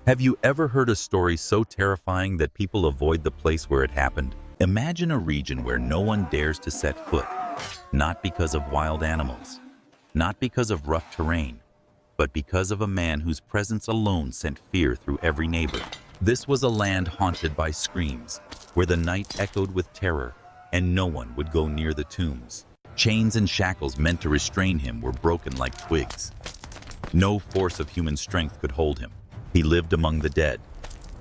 Have you ever heard a story so terrifying that people avoid the place where it happened? Imagine a region where no one dares to set foot, not because of wild animals, not because of rough terrain, but because of a man whose presence alone sent fear through every neighbor. This was a land haunted by screams, where the night echoed with terror, and no one would go near the tombs. Chains and shackles meant to restrain him were broken like twigs. No force of human strength could hold him. He lived among the dead,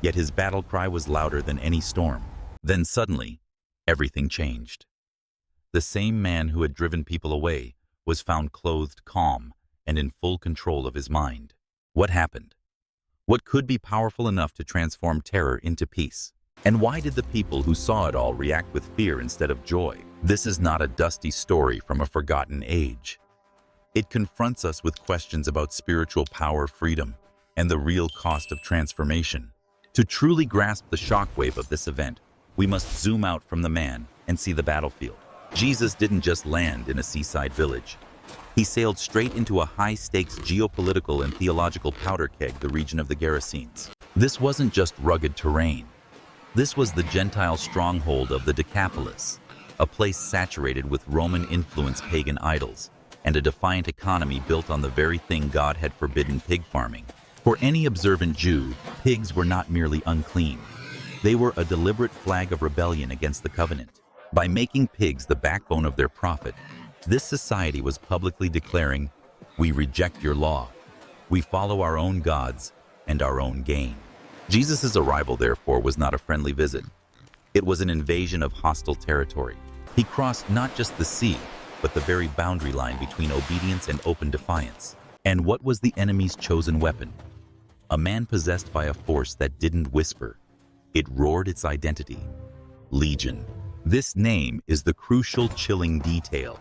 yet his battle cry was louder than any storm. Then suddenly, everything changed. The same man who had driven people away was found clothed calm and in full control of his mind. What happened? What could be powerful enough to transform terror into peace? And why did the people who saw it all react with fear instead of joy? This is not a dusty story from a forgotten age. It confronts us with questions about spiritual power, freedom, and the real cost of transformation. To truly grasp the shockwave of this event, we must zoom out from the man and see the battlefield. Jesus didn't just land in a seaside village. He sailed straight into a high-stakes geopolitical and theological powder keg, the region of the Gerasenes. This wasn't just rugged terrain. This was the Gentile stronghold of the Decapolis, a place saturated with Roman-influenced pagan idols, and a defiant economy built on the very thing God had forbidden: pig farming. For any observant Jew, pigs were not merely unclean. They were a deliberate flag of rebellion against the covenant. By making pigs the backbone of their profit, this society was publicly declaring, "We reject your law. We follow our own gods and our own gain." Jesus' arrival, therefore, was not a friendly visit. It was an invasion of hostile territory. He crossed not just the sea, but the very boundary line between obedience and open defiance. And what was the enemy's chosen weapon? A man possessed by a force that didn't whisper. It roared its identity: Legion. This name is the crucial, chilling detail.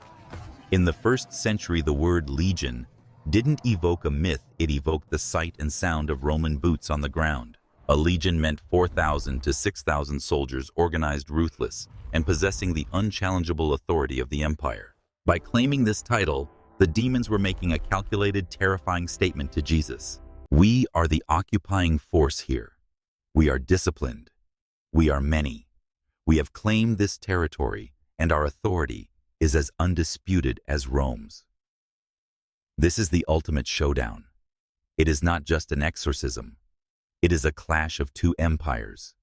In the first century, the word legion didn't evoke a myth, it evoked the sight and sound of Roman boots on the ground. A legion meant 4,000 to 6,000 soldiers, organized, ruthless, and possessing the unchallengeable authority of the empire. By claiming this title, the demons were making a calculated, terrifying statement to Jesus. We are the occupying force here. We are disciplined. We are many. We have claimed this territory, and our authority is as undisputed as Rome's. This is the ultimate showdown. It is not just an exorcism. It is a clash of two empires.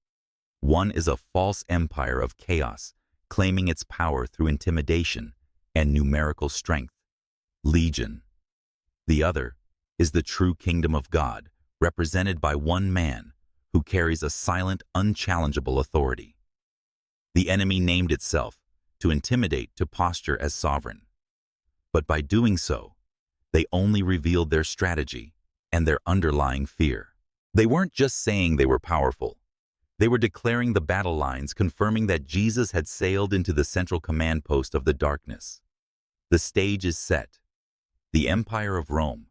One is a false empire of chaos, claiming its power through intimidation and numerical strength, Legion. The other is the true kingdom of God, represented by one man who carries a silent, unchallengeable authority. The enemy named itself to intimidate, to posture as sovereign. But by doing so, they only revealed their strategy and their underlying fear. They weren't just saying they were powerful. They were declaring the battle lines, confirming that Jesus had sailed into the central command post of the darkness. The stage is set. The empire of Rome,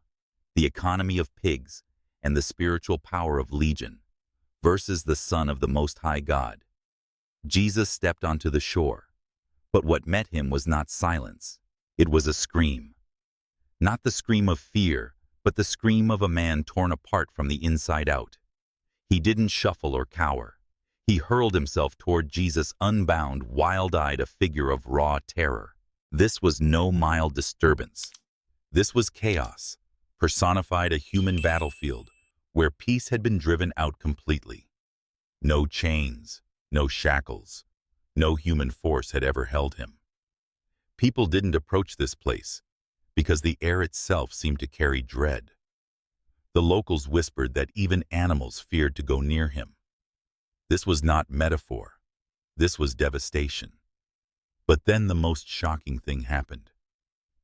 the economy of pigs, and the spiritual power of Legion versus the Son of the Most High God. Jesus stepped onto the shore, but what met him was not silence. It was a scream. Not the scream of fear, but the scream of a man torn apart from the inside out. He didn't shuffle or cower. He hurled himself toward Jesus, unbound, wild-eyed, a figure of raw terror. This was no mild disturbance. This was chaos, personified, a human battlefield where peace had been driven out completely. No chains, no shackles, no human force had ever held him. People didn't approach this place because the air itself seemed to carry dread. The locals whispered that even animals feared to go near him. This was not metaphor. This was devastation. But then the most shocking thing happened.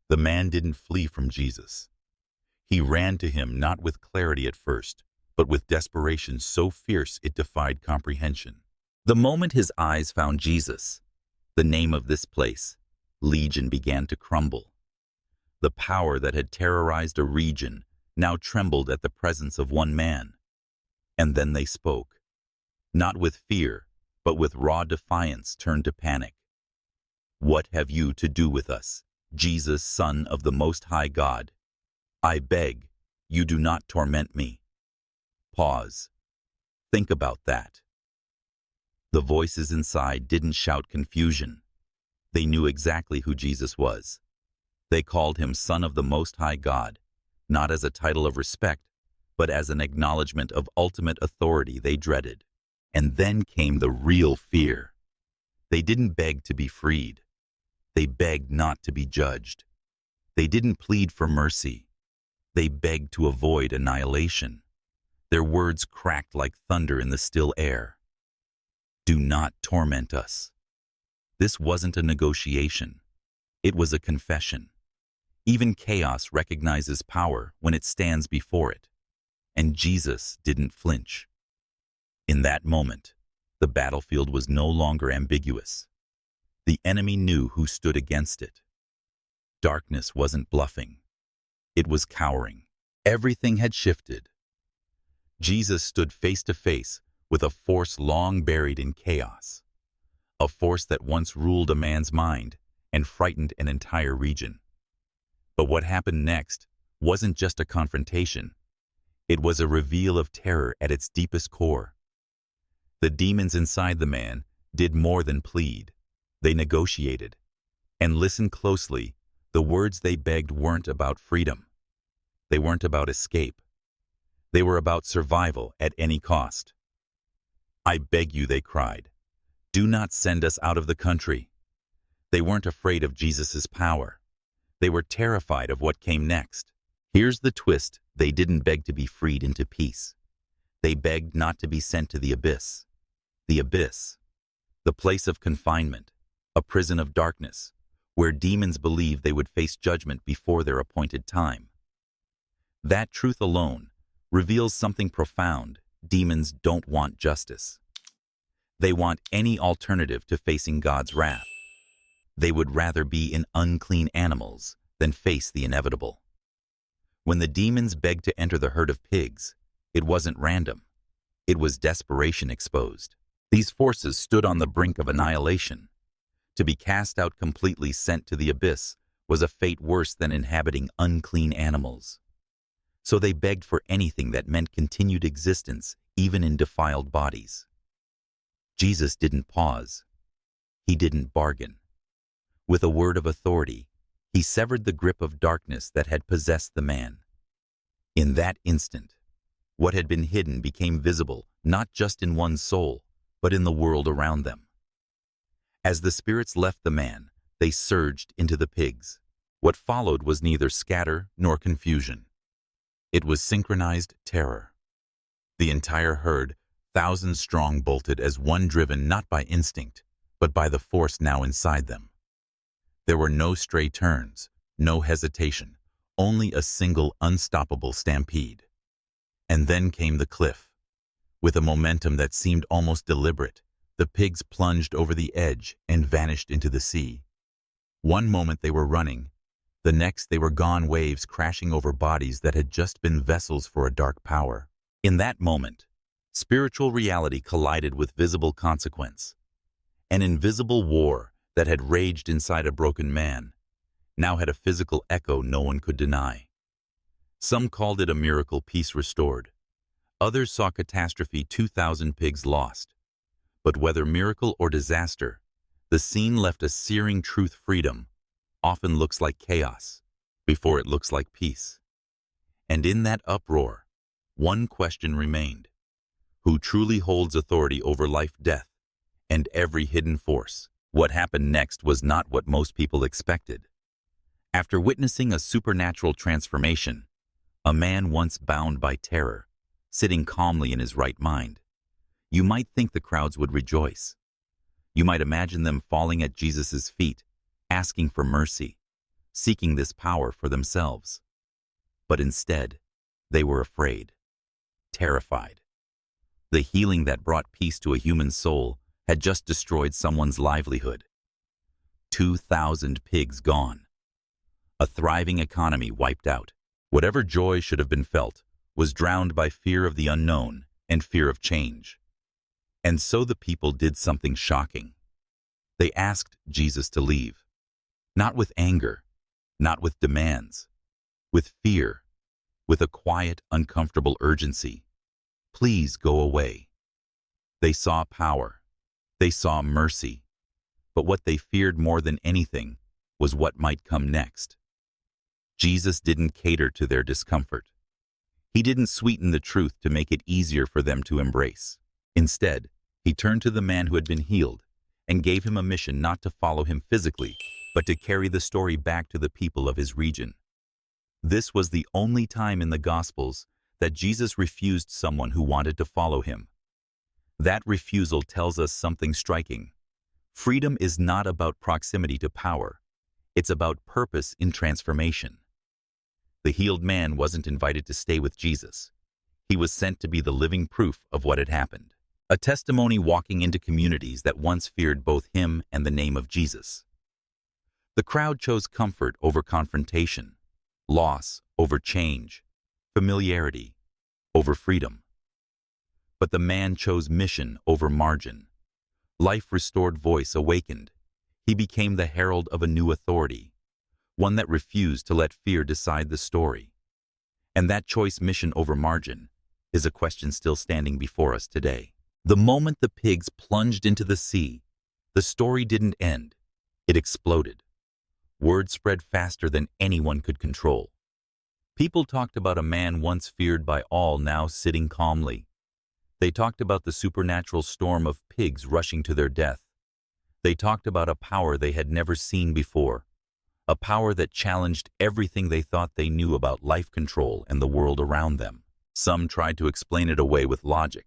The man didn't flee from Jesus. He ran to him, not with clarity at first, but with desperation so fierce it defied comprehension. The moment his eyes found Jesus, the name of this place, Legion, began to crumble. The power that had terrorized a region now trembled at the presence of one man. And then they spoke, not with fear, but with raw defiance turned to panic. "What have you to do with us, Jesus, Son of the Most High God? I beg, you do not torment me." Pause. Think about that. The voices inside didn't shout confusion. They knew exactly who Jesus was. They called him Son of the Most High God, not as a title of respect, but as an acknowledgement of ultimate authority they dreaded. And then came the real fear. They didn't beg to be freed. They begged not to be judged. They didn't plead for mercy. They begged to avoid annihilation. Their words cracked like thunder in the still air. Do not torment us. This wasn't a negotiation. It was a confession. Even chaos recognizes power when it stands before it. And Jesus didn't flinch. In that moment, the battlefield was no longer ambiguous. The enemy knew who stood against it. Darkness wasn't bluffing. It was cowering. Everything had shifted. Jesus stood face to face with a force long buried in chaos. A force that once ruled a man's mind and frightened an entire region. But what happened next wasn't just a confrontation. It was a reveal of terror at its deepest core. The demons inside the man did more than plead. They negotiated. And listen closely, the words they begged weren't about freedom. They weren't about escape. They were about survival at any cost. I beg you, they cried. Do not send us out of the country. They weren't afraid of Jesus' power. They were terrified of what came next. Here's the twist. They didn't beg to be freed into peace. They begged not to be sent to the abyss. The abyss, the place of confinement, a prison of darkness, where demons believed they would face judgment before their appointed time. That truth alone reveals something profound. Demons don't want justice. They want any alternative to facing God's wrath. They would rather be in unclean animals than face the inevitable. When the demons begged to enter the herd of pigs, it wasn't random. It was desperation exposed. These forces stood on the brink of annihilation. To be cast out completely, sent to the abyss, was a fate worse than inhabiting unclean animals. So they begged for anything that meant continued existence, even in defiled bodies. Jesus didn't pause. He didn't bargain. With a word of authority, he severed the grip of darkness that had possessed the man. In that instant, what had been hidden became visible, not just in one's soul, but in the world around them. As the spirits left the man, they surged into the pigs. What followed was neither scatter nor confusion. It was synchronized terror. The entire herd, thousands strong, bolted as one, driven not by instinct, but by the force now inside them. There were no stray turns, no hesitation, only a single unstoppable stampede. And then came the cliff. With a momentum that seemed almost deliberate, the pigs plunged over the edge and vanished into the sea. One moment they were running, the next they were gone, waves crashing over bodies that had just been vessels for a dark power. In that moment, spiritual reality collided with visible consequence. An invisible war that had raged inside a broken man now had a physical echo no one could deny. Some called it a miracle, peace restored. Others saw catastrophe, 2,000 pigs lost. But whether miracle or disaster, the scene left a searing truth: freedom often looks like chaos before it looks like peace. And in that uproar, one question remained: who truly holds authority over life, death, and every hidden force? What happened next was not what most people expected. After witnessing a supernatural transformation, a man once bound by terror, sitting calmly in his right mind, you might think the crowds would rejoice. You might imagine them falling at Jesus' feet, asking for mercy, seeking this power for themselves. But instead, they were afraid, terrified. The healing that brought peace to a human soul had just destroyed someone's livelihood. 2,000 pigs gone. A thriving economy wiped out. Whatever joy should have been felt was drowned by fear of the unknown and fear of change. And so the people did something shocking. They asked Jesus to leave. Not with anger, not with demands, with fear, with a quiet, uncomfortable urgency. Please go away. They saw power. They saw mercy. But what they feared more than anything was what might come next. Jesus didn't cater to their discomfort. He didn't sweeten the truth to make it easier for them to embrace. Instead, he turned to the man who had been healed and gave him a mission not to follow him physically, but to carry the story back to the people of his region. This was the only time in the Gospels that Jesus refused someone who wanted to follow him. That refusal tells us something striking. Freedom is not about proximity to power. It's about purpose in transformation. The healed man wasn't invited to stay with Jesus. He was sent to be the living proof of what had happened. A testimony walking into communities that once feared both him and the name of Jesus. The crowd chose comfort over confrontation, loss over change, familiarity over freedom. But the man chose mission over margin. Life-restored voice awakened. He became the herald of a new authority, one that refused to let fear decide the story. And that choice, mission over margin, is a question still standing before us today. The moment the pigs plunged into the sea, the story didn't end. It exploded. Word spread faster than anyone could control. People talked about a man once feared by all now sitting calmly. They talked about the supernatural storm of pigs rushing to their death. They talked about a power they had never seen before, a power that challenged everything they thought they knew about life control and the world around them. Some tried to explain it away with logic.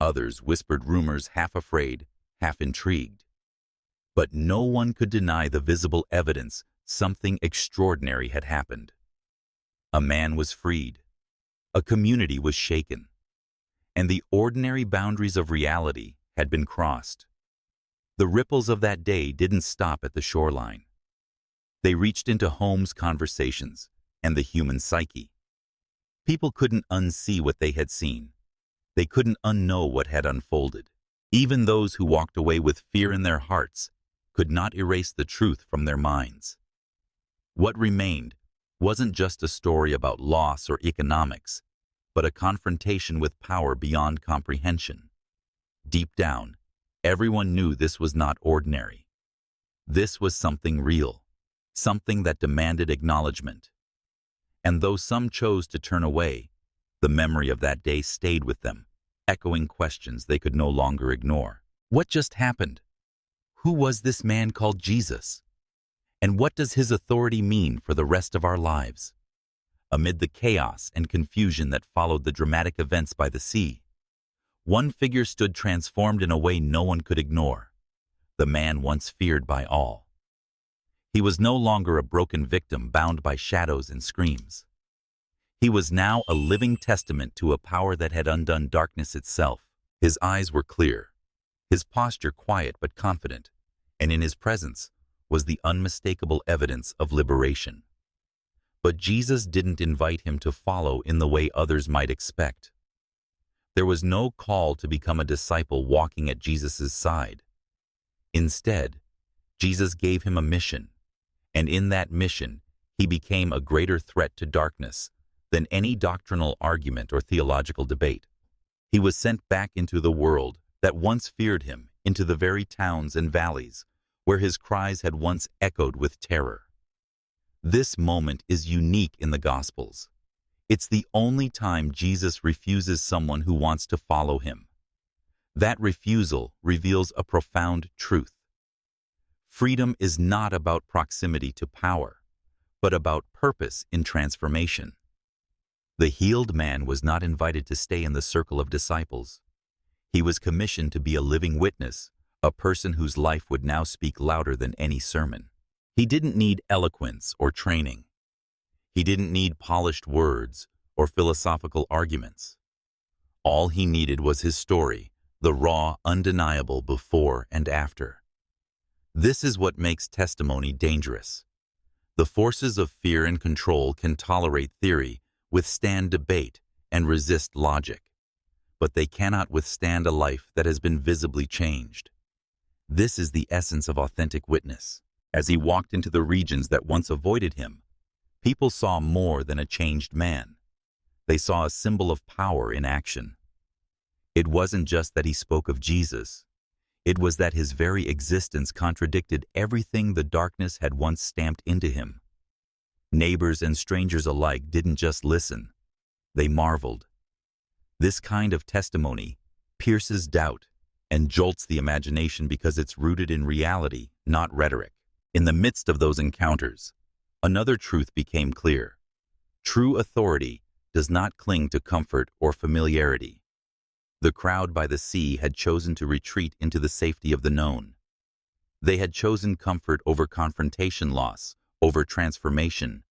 Others whispered rumors, half afraid, half intrigued. But no one could deny the visible evidence something extraordinary had happened. A man was freed. A community was shaken. And the ordinary boundaries of reality had been crossed. The ripples of that day didn't stop at the shoreline. They reached into homes, conversations, and the human psyche. People couldn't unsee what they had seen. They couldn't unknow what had unfolded. Even those who walked away with fear in their hearts could not erase the truth from their minds. What remained wasn't just a story about loss or economics, but a confrontation with power beyond comprehension. Deep down, everyone knew this was not ordinary. This was something real, something that demanded acknowledgement. And though some chose to turn away, the memory of that day stayed with them, echoing questions they could no longer ignore. What just happened? Who was this man called Jesus? And what does his authority mean for the rest of our lives? Amid the chaos and confusion that followed the dramatic events by the sea, one figure stood transformed in a way no one could ignore, the man once feared by all. He was no longer a broken victim bound by shadows and screams. He was now a living testament to a power that had undone darkness itself. His eyes were clear, his posture quiet but confident, and in his presence was the unmistakable evidence of liberation. But Jesus didn't invite him to follow in the way others might expect. There was no call to become a disciple walking at Jesus' side. Instead, Jesus gave him a mission, and in that mission, he became a greater threat to darkness than any doctrinal argument or theological debate. He was sent back into the world that once feared him, into the very towns and valleys where his cries had once echoed with terror. This moment is unique in the Gospels. It's the only time Jesus refuses someone who wants to follow him. That refusal reveals a profound truth. Freedom is not about proximity to power, but about purpose in transformation. The healed man was not invited to stay in the circle of disciples. He was commissioned to be a living witness, a person whose life would now speak louder than any sermon. He didn't need eloquence or training. He didn't need polished words or philosophical arguments. All he needed was his story, the raw, undeniable before and after. This is what makes testimony dangerous. The forces of fear and control can tolerate theory, withstand debate, and resist logic. But they cannot withstand a life that has been visibly changed. This is the essence of authentic witness. As he walked into the regions that once avoided him, people saw more than a changed man. They saw a symbol of power in action. It wasn't just that he spoke of Jesus. It was that his very existence contradicted everything the darkness had once stamped into him. Neighbors and strangers alike didn't just listen. They marveled. This kind of testimony pierces doubt and jolts the imagination because it's rooted in reality, not rhetoric. In the midst of those encounters, another truth became clear. True authority does not cling to comfort or familiarity. The crowd by the sea had chosen to retreat into the safety of the known. They had chosen comfort over confrontation, loss over transformation,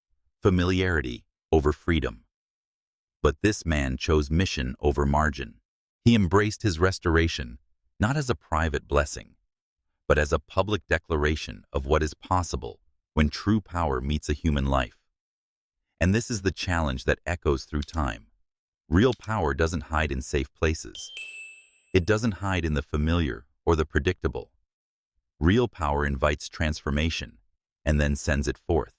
familiarity over freedom. But this man chose mission over margin. He embraced his restoration, not as a private blessing, but as a public declaration of what is possible when true power meets a human life. And this is the challenge that echoes through time. Real power doesn't hide in safe places. It doesn't hide in the familiar or the predictable. Real power invites transformation and then sends it forth.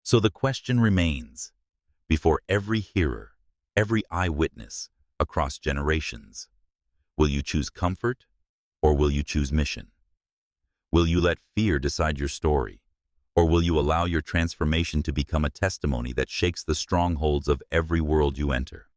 So the question remains, before every hearer, every eyewitness, across generations, will you choose comfort or will you choose mission? Will you let fear decide your story, or will you allow your transformation to become a testimony that shakes the strongholds of every world you enter?